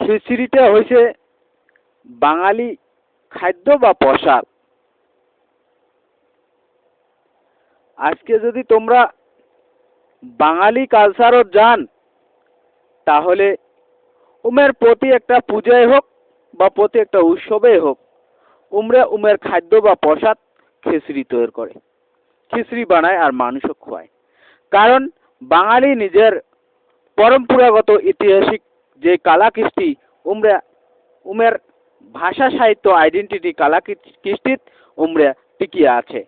খিচুড়িটা হয়েছে বাঙালি খাদ্য বা প্রসাদ। আজকে যদি তোমরা বাঙালি কালচারত যান, তাহলে উমের প্রতি একটা পূজায় হোক বা প্রতি একটা উৎসবে হোক, উমের খাদ্য বা প্রসাদ খিচুড়ি তৈরি করে, খিচুড়ি বানায় আর মানুষও খোয়ায়। কারণ বাঙালি নিজের পরম্পরাগত ঐতিহাসিক যে কলাকৃষ্টি উমের ভাষা সাহিত্য আইডেন্টিটি কলাকৃষ্টিত টিকিয়ে আছে।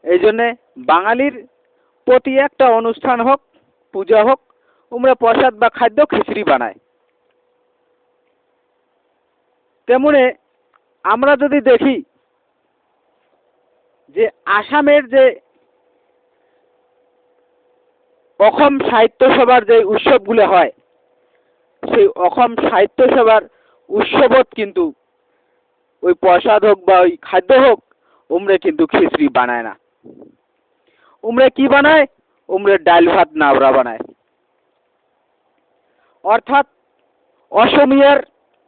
এই জন্যে বাঙালির প্রতি একটা অনুষ্ঠান হোক, পূজা হোক, প্রসাদ বা খাদ্য খিচুড়ি বানায়। তেমনি আমরা যদি দেখি যে আসামের যে অসম সাহিত্য সভার যে উৎসবগুলো হয়, সেই অসম সাহিত্য সভার উৎসবত কিন্তু ওই প্রসাদ হোক বা ওই খাদ্য হোক, কিন্তু খিচুড়ি বানায় না। কি বানায়? ডাল ভাত নাবড়া বানায়। অর্থাৎ অসমিয়ার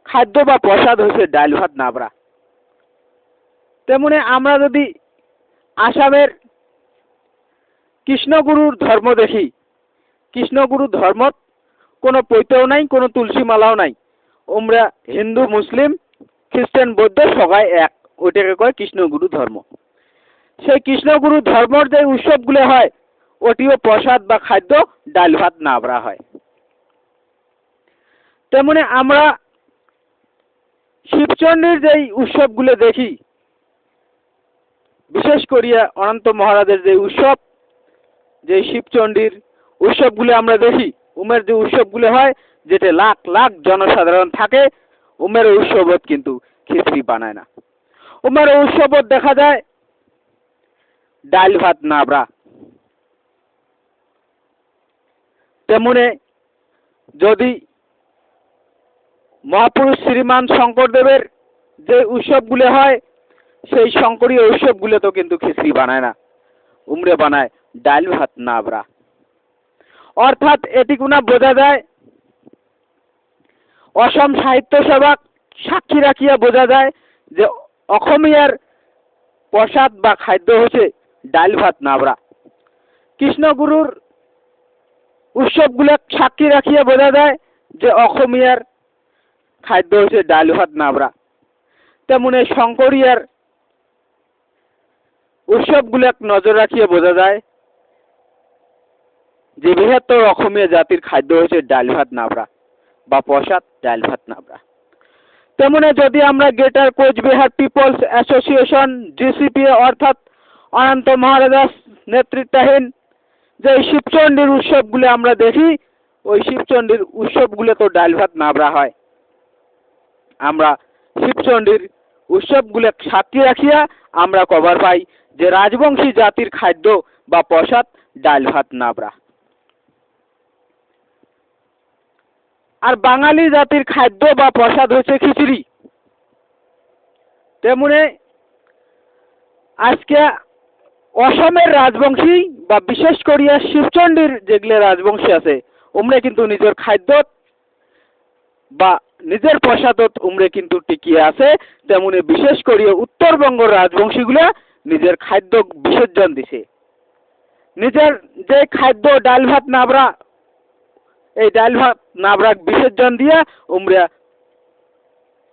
খাদ্য বা প্রসাদ হচ্ছে ডাল ভাত নাবড়া। তেমনি আমরা যদি আসামের কৃষ্ণগুরুর ধর্ম দেখি, কৃষ্ণগুরু ধর্মত কোনো পৈতেও নাই, কোনো তুলসী মালাও নাই। হিন্দু, মুসলিম, খ্রিস্টান, বৌদ্ধ সবাই এক, ওইটাকে কয় কৃষ্ণগুরু ধর্ম। সেই কৃষ্ণগুরু ধর্মর যে উৎসবগুলো হয়, ওটিও প্রসাদ বা খাদ্য ডাল ভাত নাবড়া হয়। তেমনি আমরা শিবচণ্ডীর যে উৎসবগুলো দেখি, বিশেষ করিয়া অনন্ত মহারাজের যে উৎসব, যে শিবচণ্ডীর উৎসবগুলো আমরা দেখি, যে উৎসবগুলো হয়, যেটা লাখ লাখ জনসাধারণ থাকে, উৎসবত কিন্তু খিচুড়ি বানায় না। উৎসবত দেখা যায় ডাল ভাত নাবড়া। তেমনি যদি মহাপুরুষ শ্রীমান শঙ্করদেবের যে উৎসবগুলো হয়, সেই শঙ্করীয় উৎসবগুলো তো কিন্তু খিচুড়ি বানায় না, বানায় ডাল ভাত নাবড়া। অর্থাৎ এটিকুনা বোঝা যায়, অসম সাহিত্য সভা সাক্ষী রাখিয়া বোঝা যায় যে অসমিয়ার প্রসাদ বা খাদ্য হচ্ছে ডাল ভাত নাবড়া। কৃষ্ণগুরুর উৎসবগুলো সাক্ষী রাখিয়া বোঝা যায় যে অসমিয়ার খাদ্য হচ্ছে ডাল ভাত নাবড়া। তেমনি শঙ্করিয়ার উৎসবগুলো নজর রাখিয়া বোঝা যায় যে বৃহত্তর অসমীয়া জাতির খাদ্য হচ্ছে ডাল ভাত নাবড়া বা প্রসাদ ডাল ভাত নাবড়া। তেমনি যদি আমরা greater Cooch Behar peoples association GCP অর্থাৎ অনন্ত মহারাজার নেতৃত্বাধীন যে শিবচণ্ডীর উৎসবগুলো আমরা দেখি, ওই শিবচণ্ডীর উৎসবগুলো তো ডাল ভাত নাবড়া হয়। আমরা শিবচণ্ডীর উৎসবগুলো সাক্ষী রাখিয়া আমরা কভার পাই যে রাজবংশী জাতির খাদ্য বা প্রসাদ ডাল ভাত নাবড়া। আর বাঙালি জাতির খাদ্য বা প্রসাদ হচ্ছে খিচুড়ি। তেমনি আজকে অসমের রাজবংশী বা বিশেষ করিয়া শিবচণ্ডীর যেগুলো রাজবংশী আছে, কিন্তু নিজের খাদ্য বা নিজের প্রসাদত কিন্তু টিকিয়ে আছে। তেমনি বিশেষ করিয়া উত্তরবঙ্গ রাজবংশীগুলা নিজের খাদ্য বিসর্জন দিছে। নিজের যে খাদ্য ডাল ভাত নাবড়া, এই ডাল ভাত নাবড়া বিসর্জন দিয়া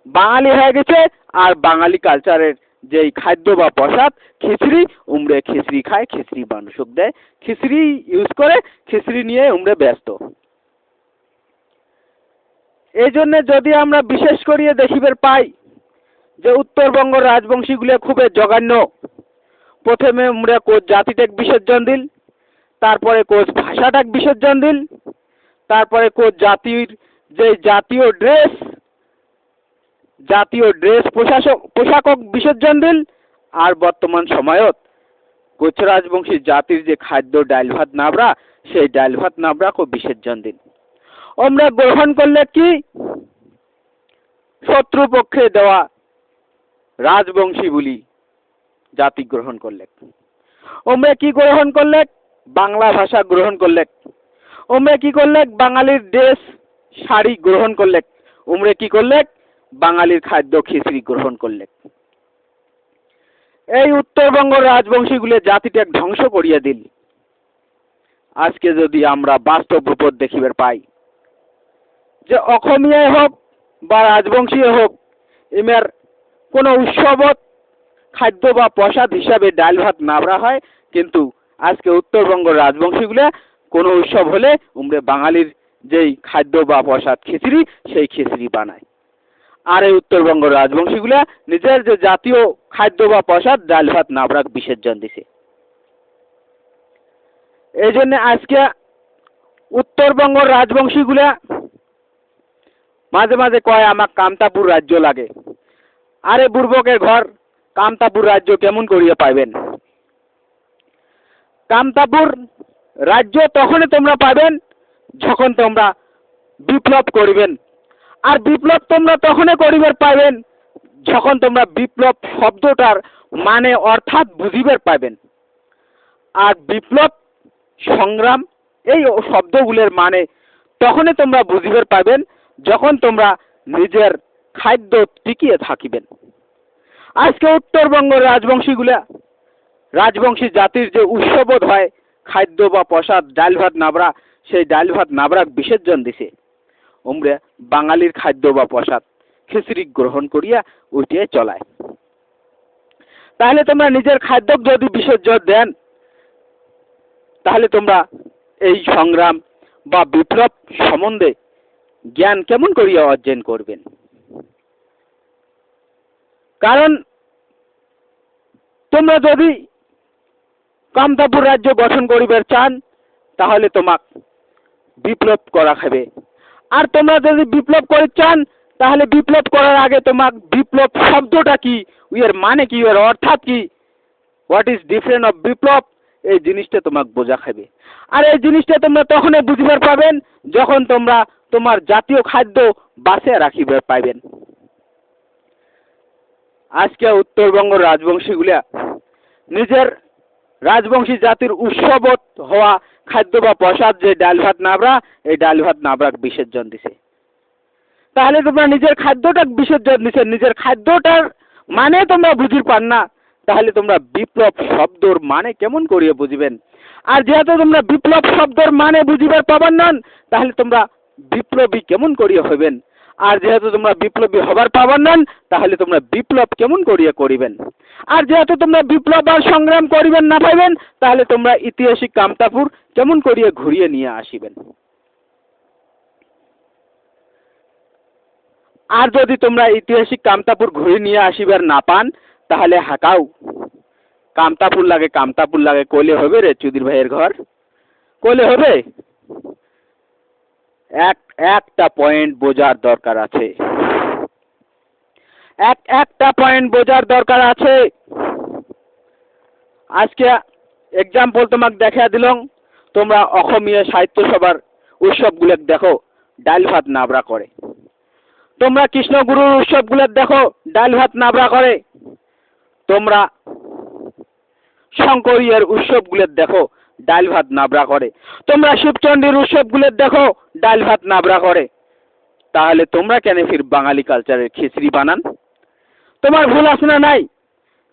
বাঙালি হয়ে গেছে। আর বাঙালি কালচারের যে খাদ্য বা প্রসাদ খিচুড়ি, খিচুড়ি খায়, খিচুড়ি মানুষক দেয়, খিচুড়ি ইউজ করে, খিচুড়ি নিয়ে ব্যস্ত। এই জন্য যদি আমরা বিশেষ করিয়ে দেখিবার পাই যে উত্তরবঙ্গ রাজবংশীগুলো খুবই জঘন্য। প্রথমে কোচ জাতিটাকে বিসর্জন দিল, তারপরে কোচ ভাষাটাকে বিসর্জন দিল, তারপরে কোচ জাতির যে জাতীয় ড্রেস পোশাকক বিসর্জন দিল। আর বর্তমান সময়ত কোচ রাজবংশী জাতির যে খাদ্য ডাল ভাত নাবড়া, সেই ডাল ভাত নাবড়াকে বিসর্জন দিল। গ্রহণ করলে কি শত্রুপক্ষে দেওয়া রাজবংশী বলি জাতি গ্রহণ করলে। কি গ্রহণ করলে? বাংলা ভাষা গ্রহণ করলে। কি করলে? বাঙালির ড্রেস শাড়ি গ্রহণ করলে, উমরে কি করলে? বাঙালির খাদ্য খিচড়ি গ্রহণ করলে। এই উত্তরবঙ্গ রাজবংশীগুলো জাতিটা ধ্বংস করিয়া দিল। আজকে যদি আমরা বাস্তব রূপত দেখিবার পাই যে অসমীয়াই হোক বা রাজবংশী হোক, এমের কোনো উৎসবত খাদ্য বা প্রসাদ হিসাবে ডাল ভাত নাবড়া হয়, কিন্তু আজকে উত্তরবঙ্গ রাজবংশীগুলা কোনো উৎসব হলে উমরে বাঙালির যেই খাদ্য বা প্রসাদ খিচড়ি, সেই খিচড়ি বানায়। আর এই উত্তরবঙ্গ রাজবংশীগুলা নিজের যে জাতীয় খাদ্য বা প্রসাদ ডাল ভাত নাবড়াক বিসর্জন দিছে। এই জন্য আজকে উত্তরবঙ্গ রাজবংশীগুলা মাঝে মাঝে কয় আমার কামতাপুর রাজ্য লাগে। আরে বুর্বকের ঘর, কামতাপুর রাজ্য কেমন করিয়া পাইবেন? কামতাপুর রাজ্য তখনই তোমরা পাবেন যখন তোমরা বিপ্লব করিবেন। আর বিপ্লব তোমরা তখনই করিবার পাইবেন যখন তোমরা বিপ্লব শব্দটার মানে অর্থাৎ বুঝিবার পাইবেন। আর বিপ্লব, সংগ্রাম এই শব্দগুলোর মানে তখনই তোমরা বুঝিবার পাইবেন যখন তোমরা নিজের খাদ্য টিকিয়ে থাকিবেন। আজকে উত্তরবঙ্গ রাজবংশীগুলা, রাজবংশী জাতির যে উৎসবোধ হয় খাদ্য বা প্রসাদ ডাল ভাত নাবড়া, সেই ডাল ভাত নাবড়াক বিসর্জন দিছে। উমরে বাঙালির খাদ্য বা প্রসাদ খিচড়ি গ্রহণ করিয়া উঠিয়ে চলায়। তাহলে তোমরা নিজের খাদ্য যদি বিসর্জন দেন, তাহলে তোমরা এই সংগ্রাম বা বিপ্লব সম্বন্ধে জ্ঞান কেমন করিয়া অর্জন করবেন? কারণ তোমরা যদি কামতাপুর রাজ্য গঠন করিবার চান, তাহলে তোমাক বিপ্লব করা খাবে। আর তোমরা যদি বিপ্লব করতে চান, তাহলে বিপ্লব করার আগে তোমাক বিপ্লব শব্দটা কি, এর মানে কি, এর অর্থাৎ কি, হোয়াট ইজ ডিফারেন্ট অফ বিপ্লব, এই জিনিসটা তোমাক বোঝা খাবে। আর এই জিনিসটা তোমরা তখনই বুঝিবার পাবেন যখন তোমরা তোমার জাতীয় খাদ্য বাঁচিয়ে রাখিবার পাইবেন। আজকে উত্তরবঙ্গ রাজবংশীগুলা নিজের রাজবংশী জাতির উৎসবত হওয়া খাদ্য বা প্রসাদ যে ডাল ভাত নাবড়া, এই ডাল ভাত নাবড়াক বিসর্জন দিছে। তাহলে তোমরা নিজের খাদ্যটা বিসর্জন দিছে, নিজের খাদ্যটার মানে তোমরা বুঝির পান না, তাহলে তোমরা বিপ্লব শব্দর মানে কেমন করিয়া বুঝিবেন? আর যেহেতু তোমরা বিপ্লব শব্দর মানে বুঝিবার পাবার নন, তাহলে তোমরা বিপ্লবী কেমন করিয়া হইবেন? আর যেহেতু তোমরা বিপ্লবী হবার পাবার নন, তাহলে তোমরা বিপ্লব কেমন করিয়া করিবেন? আর যেহেতু তোমরা বিপ্লব আর সংগ্রাম করিবেন না পাইবেন, তাহলে তোমরা ঐতিহাসিক কামতাপুর কেমন করিয়া ঘুরিয়ে নিয়ে আসিবেন? আর যদি তোমরা ঐতিহাসিক কামতাপুর ঘুরিয়ে নিয়ে আসিবার না পান, তাহলে হাঁকাও কামতাপুর লাগে, কামতাপুর লাগে কইলে হবে রে চুদির ভাইয়ের ঘর? কইলে হবে? একটা পয়েন্ট বোঝার দরকার আছে, একটা পয়েন্ট বোঝার দরকার আছে। আজকে এক্সাম্পল তোমাকে দেখা দিলাম, তোমরা অসমীয়া সাহিত্য সভার উৎসবগুলো দেখো, ডাল ভাত নাবড়া করে। তোমরা কৃষ্ণগুরুর উৎসবগুলো দেখো, ডাল ভাত নাবড়া করে। তোমরা শঙ্করীয়ের উৎসবগুলো দেখো, ডাল ভাত নাবড়া করে। তোমরা শিবচন্ডীর উৎসবগুলো দেখো, ডাল ভাত নাবড়া করে। তাহলে তোমরা কেন ফির বাঙালি কালচারের খিচড়ি বানান? তোমার ভুল আছে না নাই?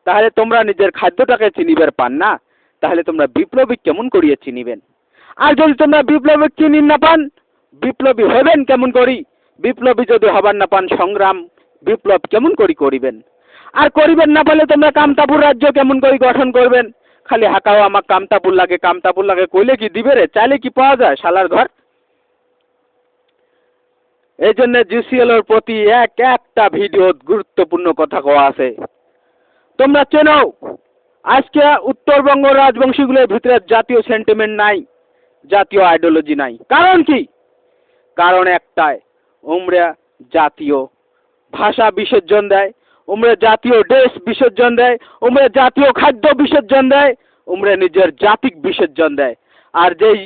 তাহলে তোমরা নিজের খাদ্যটাকে চিনিবার পান না, তাহলে তোমরা বিপ্লবী কেমন করিয়া চিনিবেন? আর যদি তোমরা বিপ্লবী চিনি না পান, বিপ্লবী হবেন কেমন করি? বিপ্লবী যদি হবার না পান, সংগ্রাম বিপ্লব কেমন করি করিবেন? আর করিবেন না পারলে তোমরা কামতাপুর রাজ্য কেমন করি গঠন করবেন? খালি হাঁকাও আমার কামতাপুর লাগে, কামতাপুর লাগে কইলে কি দিবে রে? চাইলে কি পাওয়া যায় শালার ঘর? এই জন্য জিসিএল এর প্রতি একটা ভিডিও গুরুত্বপূর্ণ কথা কওয়া আছে। তোমরা চেনো আজকে উত্তরবঙ্গ রাজবংশীগুলোর ভিতরে জাতীয় সেন্টিমেন্ট নাই, জাতীয় আইডিওলজি নাই। কারণ কি? কারণ একটাই, উমরা জাতীয় ভাষা বিসর্জন দেয়, উমরা জাতীয় ড্রেস বিসর্জন দেয়, উমরা জাতীয় খাদ্য বিসর্জন দেয়, উমরা নিজের জাতিক বিসর্জন দেয়। আর যেই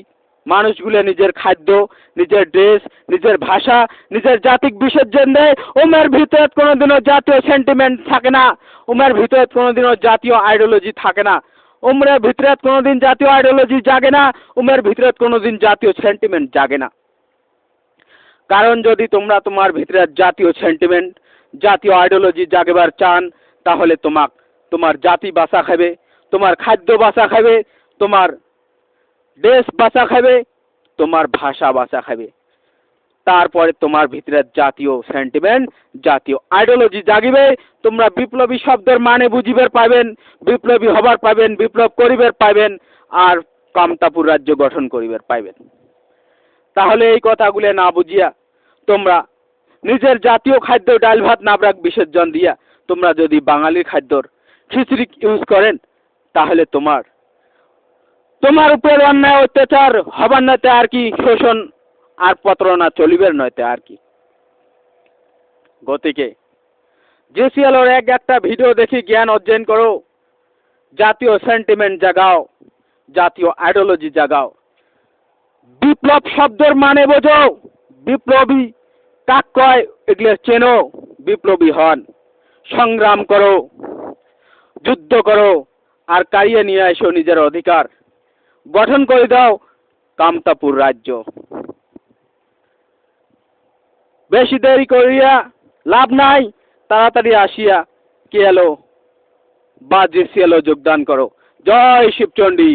মানুষগুলো নিজের খাদ্য, নিজের ড্রেস, নিজের ভাষা, নিজের জাতিক বিসর্জন দেয়, উমের ভিতরে কোনোদিনও জাতীয় সেন্টিমেন্ট থাকে না, উমের ভিতরে কোনোদিনও জাতীয় আইডিওলজি থাকে না, উমরের ভিতরে কোনোদিন জাতীয় আইডিওলজি জাগে না, উমের ভিতরে কোনোদিন জাতীয় সেন্টিমেন্ট জাগে না। কারণ যদি তোমরা তোমার ভিতরে জাতীয় সেন্টিমেন্ট, জাতীয় আইডিওলজি জাগেবার চান, তাহলে তোমার জাতি বাঁচা খাবে, তোমার খাদ্য বাঁচা খাবে, তোমার দেশ বাঁচা খাবে, তোমার ভাষা বাঁচা খাবে। তারপরে তোমার ভিতরে জাতীয় সেন্টিমেন্ট, জাতীয় আইডিওলজি জাগিবে, তোমরা বিপ্লবী শব্দের মানে বুঝিবার পাবেন, বিপ্লবী হবার পাবেন, বিপ্লব করিবার পাবেন, আর কামতাপুর রাজ্য গঠন করিবার পাইবেন। তাহলে এই কথাগুলো না বুঝিয়া তোমরা নিজের জাতীয় খাদ্য ডাল ভাত নাবরাক বিসর্জন দিয়া তোমরা যদি বাঙালির খাদ্যর খিচড়ি ইউজ করেন, তাহলে তোমার উপর অন্যায় অত্যাচার হবার নয়তে আর কি, শোষণ আর প্রতারণা চলিবের নয়তে আর কি। গতিকে জেসিএলর একটা ভিডিও দেখি জ্ঞান অর্জন করো, জাতীয় সেন্টিমেন্ট জাগাও, জাতীয় আইডিওলজি জাগাও, বিপ্লব শব্দের মানে বোঝো, বিপ্লবী কাক কয় এগুলো চেনো, বিপ্লবী হন, সংগ্রাম করো, যুদ্ধ করো, আর কারিয়ে নিয়ে এসো নিজের অধিকার, গঠন করে দাও কামতাপুর রাজ্য। বেশি দেরি করিয়া লাভ নাই, তাড়াতাড়ি আসিয়া কে এলো বা জেসিএলও যোগদান করো। জয় শিবচণ্ডী।